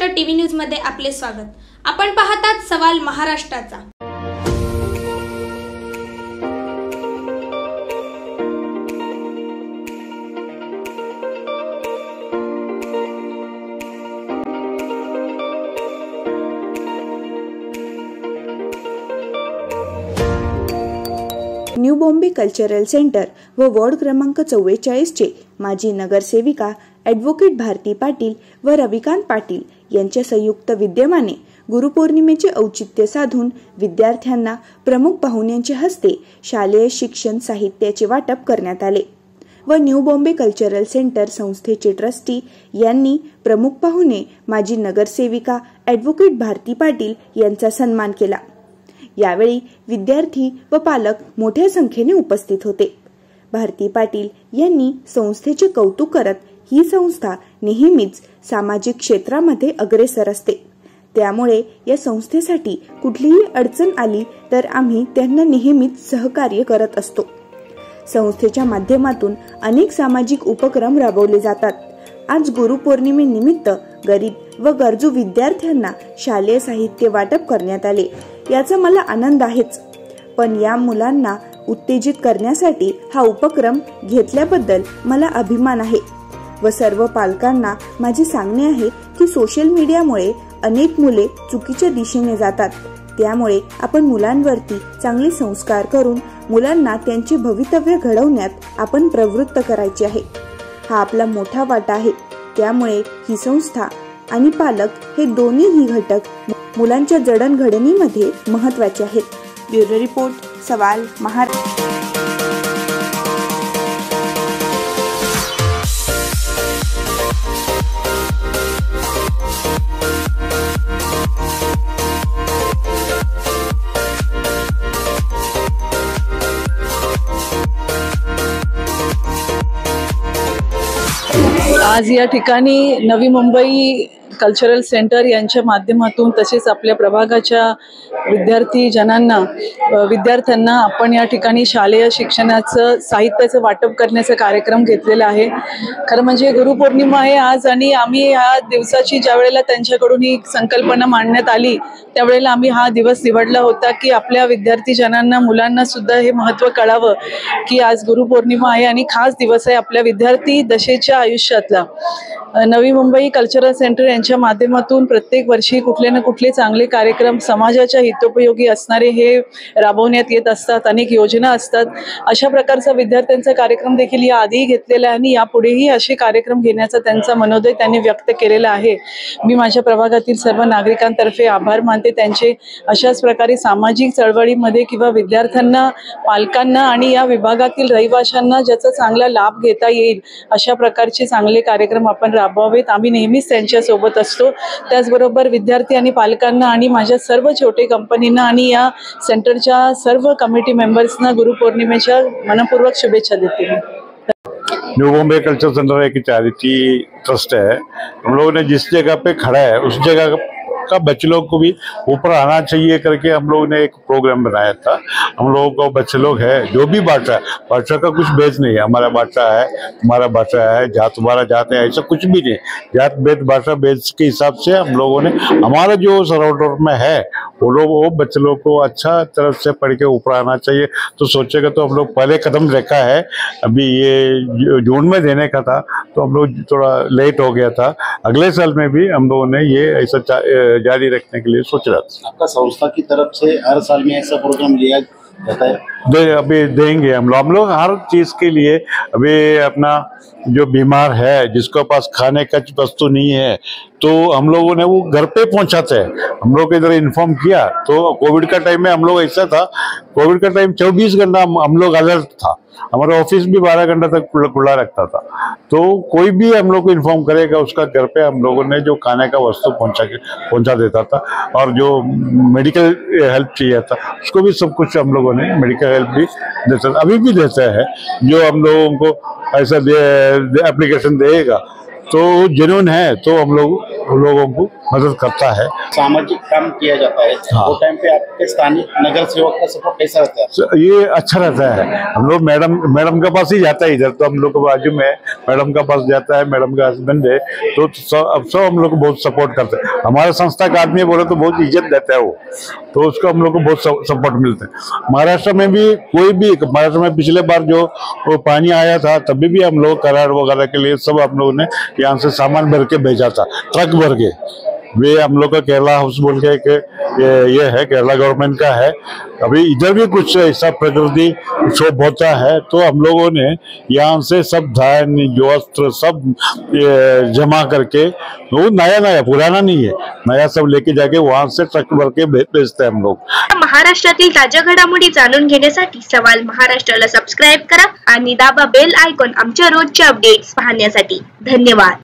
Maharashtra TV news मध्ये आपले स्वागत। आपण पाहतात सवाल महाराष्ट्राचा। न्यू बॉम्बे कल्चरल सेंटर व वॉर्ड क्रमांक 44 चे माजी नगरसेविका ॲडव्होकेट भारती पाटील व रविकांत पाटील यांच्या संयुक्त विद्यमाने गुरुपौर्णिमेचे औचित्य साधून विद्यार्थ्यांना प्रमुख पाहुण्यांच्या हस्ते शालेय शिक्षण साहित्याचे वाटप करण्यात आले व न्यू बॉम्बे कल्चरल सेंटर संस्थेचे ट्रस्टी यांनी प्रमुख पाहुणे माजी नगरसेविका ॲडव्होकेट भारती पाटील यांचा सन्मान केला। यावेळी विद्यार्थी व पालक मोठ्या संख्येने उपस्थित होते। भारती पाटील यांनी संस्थेचे कौतुक करत ही संस्था नेहमीच सामाजिक क्षेत्रामध्ये अग्रेसर असते, त्यामुळे या संस्थेसाठी कुठलीही अडचण आली तर आम्ही त्यांना नेहमीच सहकार्य करत असतो। संस्थेच्या माध्यमातून अनेक सामाजिक उपक्रम राबवले जातात। आज गुरुपौर्णिमेनिमित्त गरीब व गरजू विद्यार्थ्यांना शालेय साहित्य वाटप करण्यात आले, याचा मला आनंद आहेच, पण या मुलांना उत्तेजित करण्यासाठी हा उपक्रम घेतल्याबद्दल मला अभिमान आहे व सर्व पालकांना माझे सांगणे आहे की सोशल मीडियामुळे अनेक मुले चुकीच्या दिशेने जातात, त्यामुळे आपण मुलांवरती चांगले संस्कार करून मुलांना त्यांचे भवितव्य घडवण्यात आपण प्रवृत्त करायचे आहे। हा आपला मोठा वाटा आहे, त्यामुळे ही संस्था आणि पालक हे दोन्हीही घटक मुलांच्या जडणघडणीमध्ये महत्त्वाचे आहेत। ब्युरो रिपोर्ट, सवाल महाराष्ट्र। आज या ठिकाणी नवी मुंबई कल्चरल सेंटर यांच्या माध्यमातून तसेच आपल्या प्रभागाच्या विद्यार्थ्यांना आपण या ठिकाणी शालेय शिक्षणाचं साहित्याचं वाटप करण्याचा कार्यक्रम घेतलेला आहे। खरं म्हणजे गुरुपौर्णिमा आहे आज आणि आम्ही ह्या दिवसाची ज्या वेळेला त्यांच्याकडून ही संकल्पना मांडण्यात आली त्यावेळेला आम्ही हा दिवस निवडला होता की आपल्या विद्यार्थीजनांना मुलांना सुद्धा हे महत्त्व कळावं की आज गुरुपौर्णिमा आहे आणि खास दिवस आहे आपल्या विद्यार्थी दशेच्या आयुष्यातला। नवी मुंबई कल्चरल सेंटर यांच्या माध्यमातून प्रत्येक वर्षी कुठले ना कुठले चांगले कार्यक्रम समाजाच्या हितोपयोगी असणारे हे राबवण्यात येत असतात, अनेक योजना असतात। अशा प्रकारचा विद्यार्थ्यांचा कार्यक्रम देखील या आधी घेतलेला आहे आणि यापुढेही असे कार्यक्रम घेण्याचा त्यांचा मनोदय त्यांनी व्यक्त केलेला आहे। मी माझ्या प्रभागातील सर्व नागरिकांतर्फे आभार मानते त्यांचे। अशाच प्रकारे सामाजिक चळवळीमध्ये किंवा विद्यार्थ्यांना, पालकांना आणि या विभागातील रहिवाशांना ज्याचा चांगला लाभ घेता येईल अशा प्रकारचे चांगले कार्यक्रम आपण राबवावेत। आम्ही नेहमीच त्यांच्या सोबत असतो। त्याचबरोबर विद्यार्थी आणि पालकांना आणि माझ्या सर्व छोटे कंपनींना आणि या सेंटरच्या सर्व कमिटी मेंबर्सना गुरुपौर्णिमेच्या मनपूर्वक शुभेच्छा देते। न्यू बॉम्बे कल्चर सेंटर एक चैरिटी ट्रस्ट है। हम लोगों ने जिस जगह पे खड़ा है उस जगह का बच्चे लोग को भी ऊपर आना चाहिए करके हम लोगों ने एक प्रोग्राम बनाया था। हम लोगों को बच्चे लोग है जो भी भाषा का कुछ भेद नहीं है, हमारा भाषा है, तुम्हारा भाषा है, जात तुम्हारा जात है, ऐसा कुछ भी नहीं। जात भेद भाषा भेद के हिसाब से हम लोगों ने हमारा जो सराउंडर में है वो बच्चे लोग को अच्छा तरह से पढ़ के ऊपर आना चाहिए। तो सोचेगा तो हम लोग पहले कदम रखा है, अभी ये जून में देने का था तो हम लोग थोड़ा लेट हो गया था। अगले साल में भी हम लोगों ने ये ऐसा जारी रखने के लिए सोच रहा था। आपका संस्था की तरफ से हर साल में ऐसा प्रोग्राम लिया जाता है? अभी देंगे हम लोग हर चीज के लिए। अभी अपना जो बीमार है जिसके पास खाने का वस्तु नहीं है तो हम लोगों ने वो घर पे पहुंचाते हैं। हम लोग इधर इन्फॉर्म किया तो कोविड का टाइम में हम लोग ऐसा था, कोविड का टाइम 24 घंटा हम लोग अलर्ट था, हमारा ऑफिस भी 12 घंटा तक खुला रखता था। तो कोई भी हम लोग को इन्फॉर्म करेगा उसका घर पे हम लोगों ने जो खाने का वस्तु पहुंचा देता था और जो मेडिकल हेल्प चाहिए था उसको भी सब कुछ हम लोगों ने मेडिकल हेल्प भी देता था, अभी भी देते हैं। जो हम लोगों को ऐसा एप्लीकेशन देगा तो जेन्युइन है तो हम लोगों को मदद करता है। सामाजिक काम किया जाता है, हाँ। वो टाइम पे आपके स्थानीय नगर सेवक का सपोर्ट कैसा रहता है? ये अच्छा रहता है। हम लोग मैडम के पास ही जाता है, इधर तो हम लोग के बाजू में मैडम के पास जाता है, मैडम का हस्बैंड है, तो सब हम लोग को बहुत सपोर्ट करते हैं। हमारे संस्था का आदमी बोले तो बहुत इज्जत देता है वो, तो उसको हम लोग को बहुत सपोर्ट मिलता है। महाराष्ट्र में भी महाराष्ट्र में पिछले बार जो वो पानी आया था तभी भी हम लोग करार वगैरह के लिए सब हम लोगों ने यहाँ से सामान भर के भेजा था, ट्रक भर के। वे हम लोग का केरला हाउस बोल के ये है, केरला गवर्नमेंट का है। अभी इधर भी कुछ ऐसा प्रकृति क्षोभ होता है तो हम लोगों ने यहाँ से सब धान्य जो वस्त्र सब जमा करके, वो नया पुराना नहीं है, नया सब लेके जाके वहां से ट्रक भर के भेजते हैं हम लोग। महाराष्ट्रातील ताज्या घडामोडी जाणून घेण्यासाठी सवाल महाराष्ट्राला सबस्क्राईब करा आणि दाबा बेल आयकॉन आमच्या रोजच्या अपडेट्स पाहण्यासाठी। धन्यवाद।